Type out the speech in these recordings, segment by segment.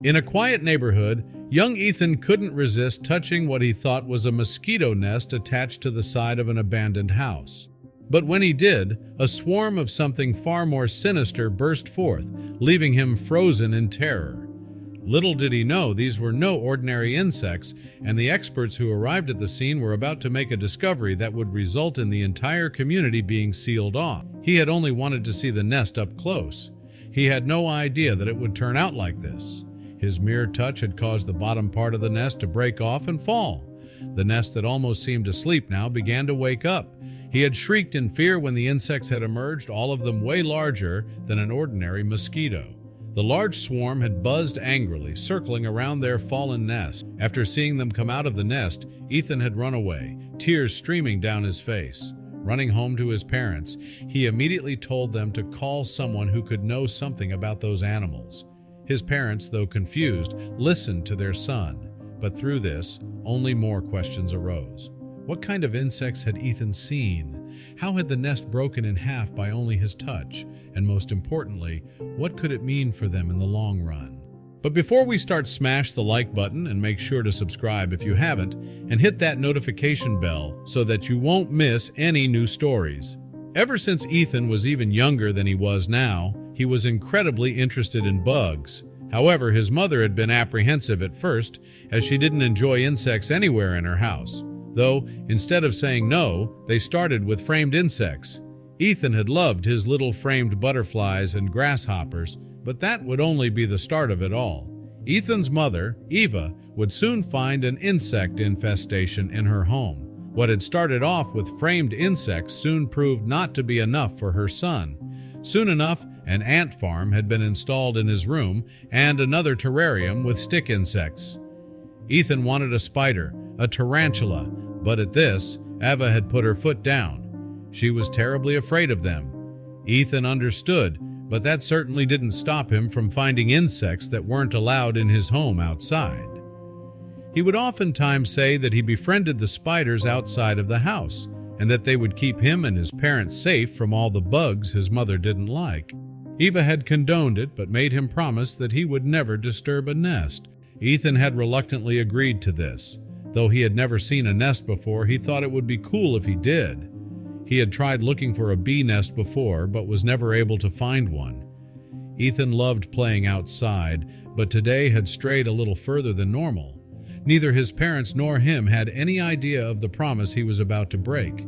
In a quiet neighborhood, young Ethan couldn't resist touching what he thought was a mosquito nest attached to the side of an abandoned house. But when he did, a swarm of something far more sinister burst forth, leaving him frozen in terror. Little did he know these were no ordinary insects, and the experts who arrived at the scene were about to make a discovery that would result in the entire community being sealed off. He had only wanted to see the nest up close. He had no idea that it would turn out like this. His mere touch had caused the bottom part of the nest to break off and fall. The nest that almost seemed asleep now began to wake up. He had shrieked in fear when the insects had emerged, all of them way larger than an ordinary mosquito. The large swarm had buzzed angrily, circling around their fallen nest. After seeing them come out of the nest, Ethan had run away, tears streaming down his face. Running home to his parents, he immediately told them to call someone who could know something about those animals. His parents, though confused, listened to their son, but through this, only more questions arose. What kind of insects had Ethan seen? How had the nest broken in half by only his touch? And most importantly, what could it mean for them in the long run? But before we start, smash the like button and make sure to subscribe if you haven't, and hit that notification bell so that you won't miss any new stories. Ever since Ethan was even younger than he was now, he was incredibly interested in bugs. However, his mother had been apprehensive at first, as she didn't enjoy insects anywhere in her house. Though, instead of saying no, they started with framed insects. Ethan had loved his little framed butterflies and grasshoppers, but that would only be the start of it all. Ethan's mother, Eva, would soon find an insect infestation in her home. What had started off with framed insects soon proved not to be enough for her son. Soon enough, an ant farm had been installed in his room and another terrarium with stick insects. Ethan wanted a spider, a tarantula, but at this, Eva had put her foot down. She was terribly afraid of them. Ethan understood, but that certainly didn't stop him from finding insects that weren't allowed in his home outside. He would oftentimes say that he befriended the spiders outside of the house, and that they would keep him and his parents safe from all the bugs his mother didn't like. Eva had condoned it, but made him promise that he would never disturb a nest. Ethan had reluctantly agreed to this. Though he had never seen a nest before, he thought it would be cool if he did. He had tried looking for a bee nest before, but was never able to find one. Ethan loved playing outside, but today had strayed a little further than normal. Neither his parents nor him had any idea of the promise he was about to break.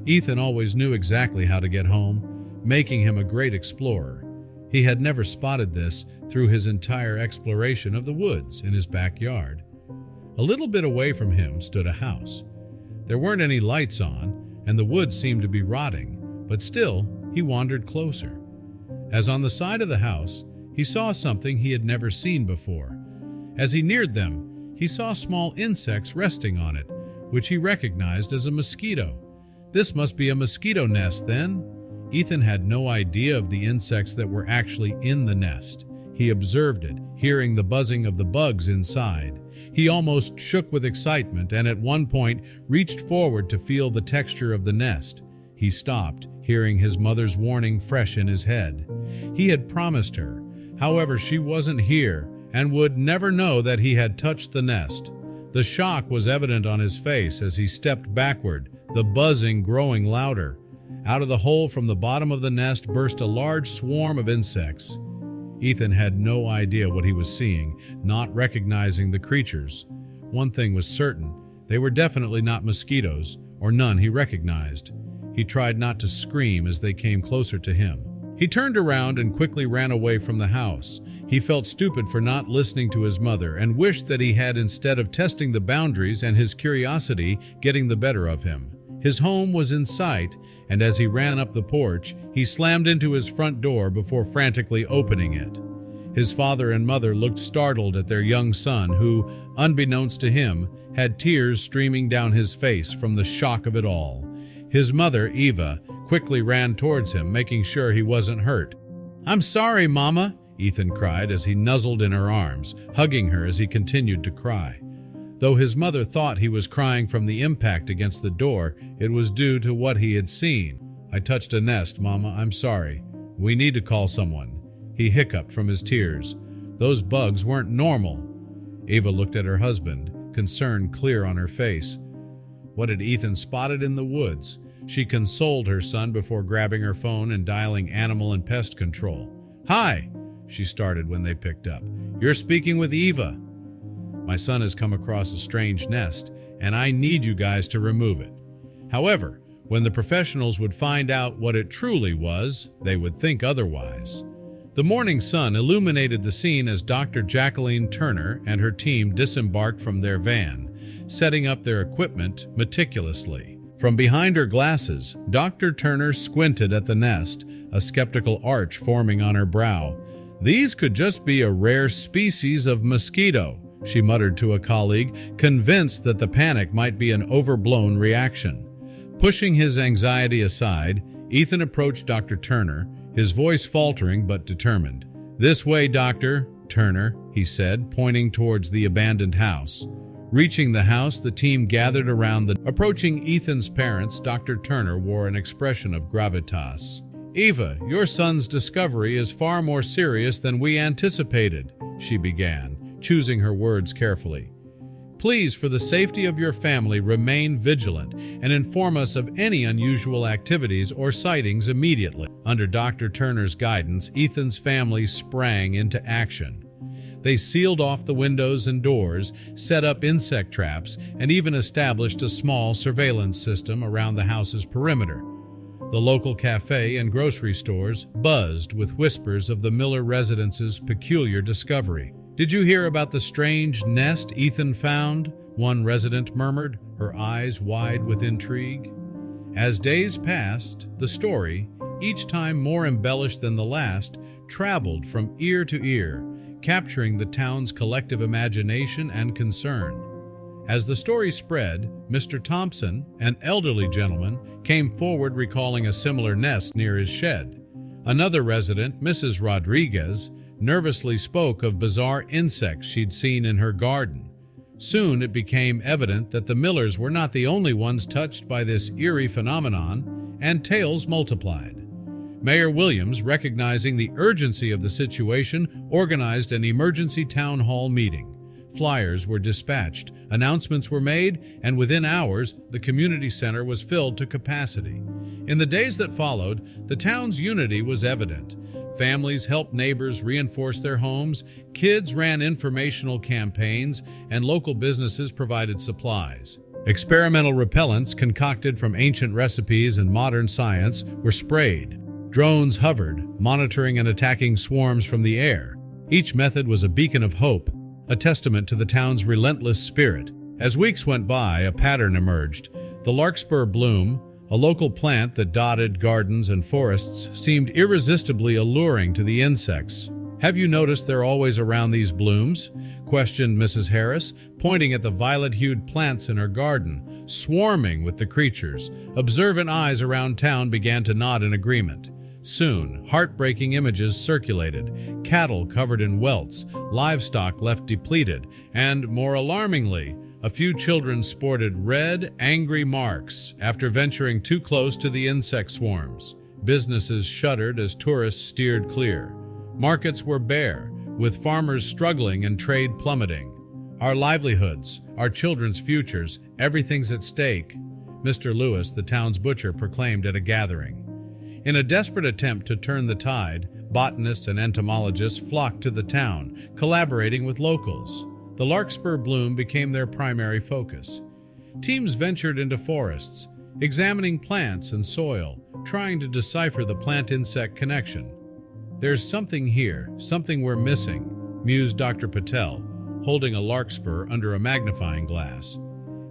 Ethan always knew exactly how to get home, making him a great explorer. He had never spotted this through his entire exploration of the woods in his backyard. A little bit away from him stood a house. There weren't any lights on, and the wood seemed to be rotting, but still, he wandered closer. As on the side of the house, he saw something he had never seen before. As he neared them, he saw small insects resting on it, which he recognized as a mosquito. This must be a mosquito nest, then? Ethan had no idea of the insects that were actually in the nest. He observed it, hearing the buzzing of the bugs inside. He almost shook with excitement and at one point reached forward to feel the texture of the nest. He stopped, hearing his mother's warning fresh in his head. He had promised her. However, she wasn't here and would never know that he had touched the nest. The shock was evident on his face as he stepped backward, the buzzing growing louder. Out of the hole from the bottom of the nest burst a large swarm of insects. Ethan had no idea what he was seeing, not recognizing the creatures. One thing was certain, they were definitely not mosquitoes, or none he recognized. He tried not to scream as they came closer to him. He turned around and quickly ran away from the house. He felt stupid for not listening to his mother and wished that he had, instead of testing the boundaries and his curiosity getting the better of him. His home was in sight, and as he ran up the porch, he slammed into his front door before frantically opening it. His father and mother looked startled at their young son who, unbeknownst to him, had tears streaming down his face from the shock of it all. His mother, Eva, quickly ran towards him, making sure he wasn't hurt. "I'm sorry, Mama," Ethan cried as he nuzzled in her arms, hugging her as he continued to cry. Though his mother thought he was crying from the impact against the door, it was due to what he had seen. "I touched a nest, Mama. I'm sorry. We need to call someone." He hiccuped from his tears. Those bugs weren't normal. Ava looked at her husband, concern clear on her face. What had Ethan spotted in the woods? She consoled her son before grabbing her phone and dialing animal and pest control. "Hi," she started when they picked up. "You're speaking with Eva. My son has come across a strange nest, and I need you guys to remove it." However, when the professionals would find out what it truly was, they would think otherwise. The morning sun illuminated the scene as Dr. Jacqueline Turner and her team disembarked from their van, setting up their equipment meticulously. From behind her glasses, Dr. Turner squinted at the nest, a skeptical arch forming on her brow. "These could just be a rare species of mosquito," she muttered to a colleague, convinced that the panic might be an overblown reaction. Pushing his anxiety aside, Ethan approached Dr. Turner, his voice faltering but determined. "This way, Dr. Turner," he said, pointing towards the abandoned house. Reaching the house, the team gathered around Approaching Ethan's parents, Dr. Turner wore an expression of gravitas. "Eva, your son's discovery is far more serious than we anticipated," she began, choosing her words carefully. "Please, for the safety of your family, remain vigilant and inform us of any unusual activities or sightings immediately." Under Dr. Turner's guidance, Ethan's family sprang into action. They sealed off the windows and doors, set up insect traps, and even established a small surveillance system around the house's perimeter. The local cafe and grocery stores buzzed with whispers of the Miller residence's peculiar discovery. "Did you hear about the strange nest Ethan found?" one resident murmured, her eyes wide with intrigue. As days passed, the story, each time more embellished than the last, traveled from ear to ear, capturing the town's collective imagination and concern. As the story spread, Mr. Thompson, an elderly gentleman, came forward recalling a similar nest near his shed. Another resident, Mrs. Rodriguez, nervously spoke of bizarre insects she'd seen in her garden. Soon it became evident that the Millers were not the only ones touched by this eerie phenomenon, and tales multiplied. Mayor Williams, recognizing the urgency of the situation, organized an emergency town hall meeting. Flyers were dispatched, announcements were made, and within hours, the community center was filled to capacity. In the days that followed, the town's unity was evident. Families helped neighbors reinforce their homes, kids ran informational campaigns, and local businesses provided supplies. Experimental repellents concocted from ancient recipes and modern science were sprayed. Drones hovered, monitoring and attacking swarms from the air. Each method was a beacon of hope, a testament to the town's relentless spirit. As weeks went by, a pattern emerged. The larkspur bloom, a local plant that dotted gardens and forests, seemed irresistibly alluring to the insects. "Have you noticed they're always around these blooms?" questioned Mrs. Harris, pointing at the violet-hued plants in her garden, swarming with the creatures. Observant eyes around town began to nod in agreement. Soon, heartbreaking images circulated: cattle covered in welts, livestock left depleted, and, more alarmingly, a few children sported red, angry marks after venturing too close to the insect swarms. Businesses shuttered as tourists steered clear. Markets were bare, with farmers struggling and trade plummeting. "Our livelihoods, our children's futures, everything's at stake," Mr. Lewis, the town's butcher, proclaimed at a gathering. In a desperate attempt to turn the tide, botanists and entomologists flocked to the town, collaborating with locals. The larkspur bloom became their primary focus. Teams ventured into forests, examining plants and soil, trying to decipher the plant-insect connection. "There's something here, something we're missing," mused Dr. Patel, holding a larkspur under a magnifying glass.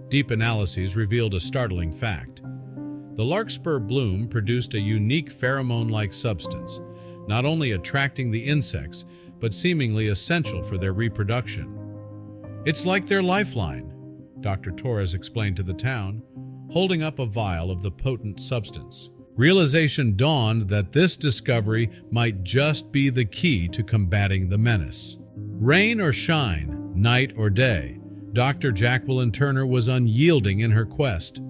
Deep analyses revealed a startling fact. The larkspur bloom produced a unique pheromone-like substance, not only attracting the insects, but seemingly essential for their reproduction. "It's like their lifeline," Dr. Torres explained to the town, holding up a vial of the potent substance. Realization dawned that this discovery might just be the key to combating the menace. Rain or shine, night or day, Dr. Jacqueline Turner was unyielding in her quest.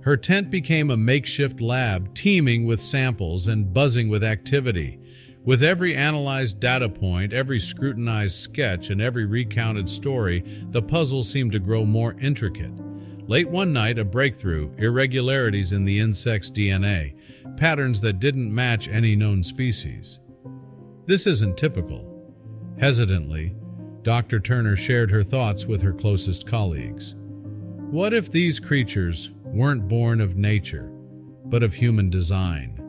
Her tent became a makeshift lab, teeming with samples and buzzing with activity. With every analyzed data point, every scrutinized sketch, and every recounted story, the puzzle seemed to grow more intricate. Late one night, a breakthrough, irregularities in the insect's DNA, patterns that didn't match any known species. This isn't typical. Hesitantly, Dr. Turner shared her thoughts with her closest colleagues. What if these creatures weren't born of nature, but of human design?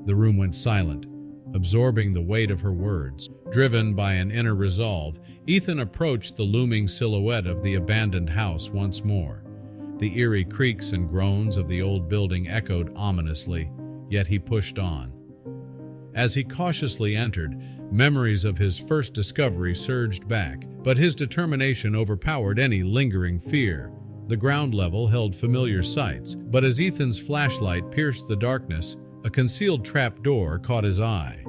The room went silent, absorbing the weight of her words. Driven by an inner resolve, Ethan approached the looming silhouette of the abandoned house once more. The eerie creaks and groans of the old building echoed ominously, yet he pushed on. As he cautiously entered, memories of his first discovery surged back, but his determination overpowered any lingering fear. The ground level held familiar sights, but as Ethan's flashlight pierced the darkness, a concealed trap door caught his eye.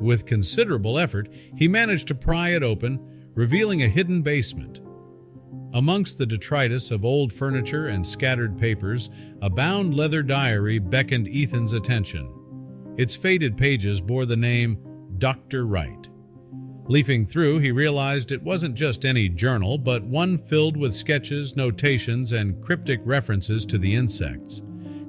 With considerable effort, he managed to pry it open, revealing a hidden basement. Amongst the detritus of old furniture and scattered papers, a bound leather diary beckoned Ethan's attention. Its faded pages bore the name Dr. Wright. Leafing through, he realized it wasn't just any journal, but one filled with sketches, notations, and cryptic references to the insects.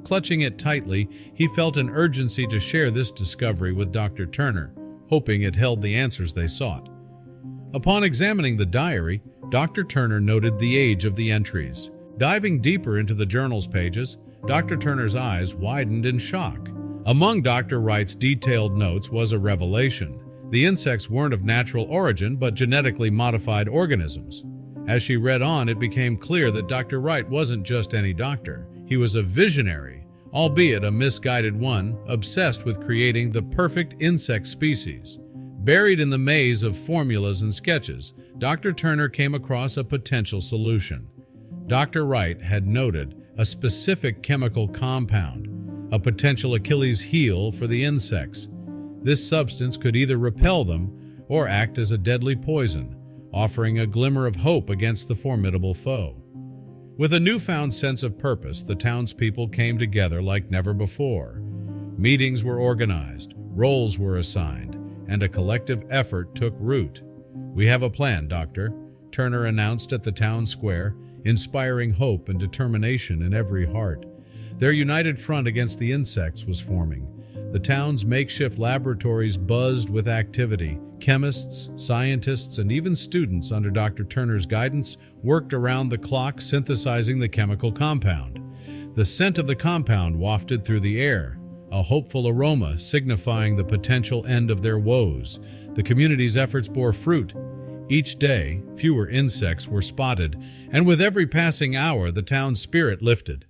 Clutching it tightly, he felt an urgency to share this discovery with Dr. Turner, hoping it held the answers they sought. Upon examining the diary, Dr. Turner noted the age of the entries. Diving deeper into the journal's pages, Dr. Turner's eyes widened in shock. Among Dr. Wright's detailed notes was a revelation. The insects weren't of natural origin, but genetically modified organisms. As she read on, it became clear that Dr. Wright wasn't just any doctor. He was a visionary, albeit a misguided one, obsessed with creating the perfect insect species. Buried in the maze of formulas and sketches, Dr. Turner came across a potential solution. Dr. Wright had noted a specific chemical compound, a potential Achilles heel for the insects. This substance could either repel them or act as a deadly poison, offering a glimmer of hope against the formidable foe. With a newfound sense of purpose, the townspeople came together like never before. Meetings were organized, roles were assigned, and a collective effort took root. "We have a plan, Doctor," Turner announced at the town square, inspiring hope and determination in every heart. Their united front against the insects was forming. The town's makeshift laboratories buzzed with activity. Chemists, scientists, and even students under Dr. Turner's guidance worked around the clock synthesizing the chemical compound. The scent of the compound wafted through the air, a hopeful aroma signifying the potential end of their woes. The community's efforts bore fruit. Each day, fewer insects were spotted, and with every passing hour, the town's spirit lifted.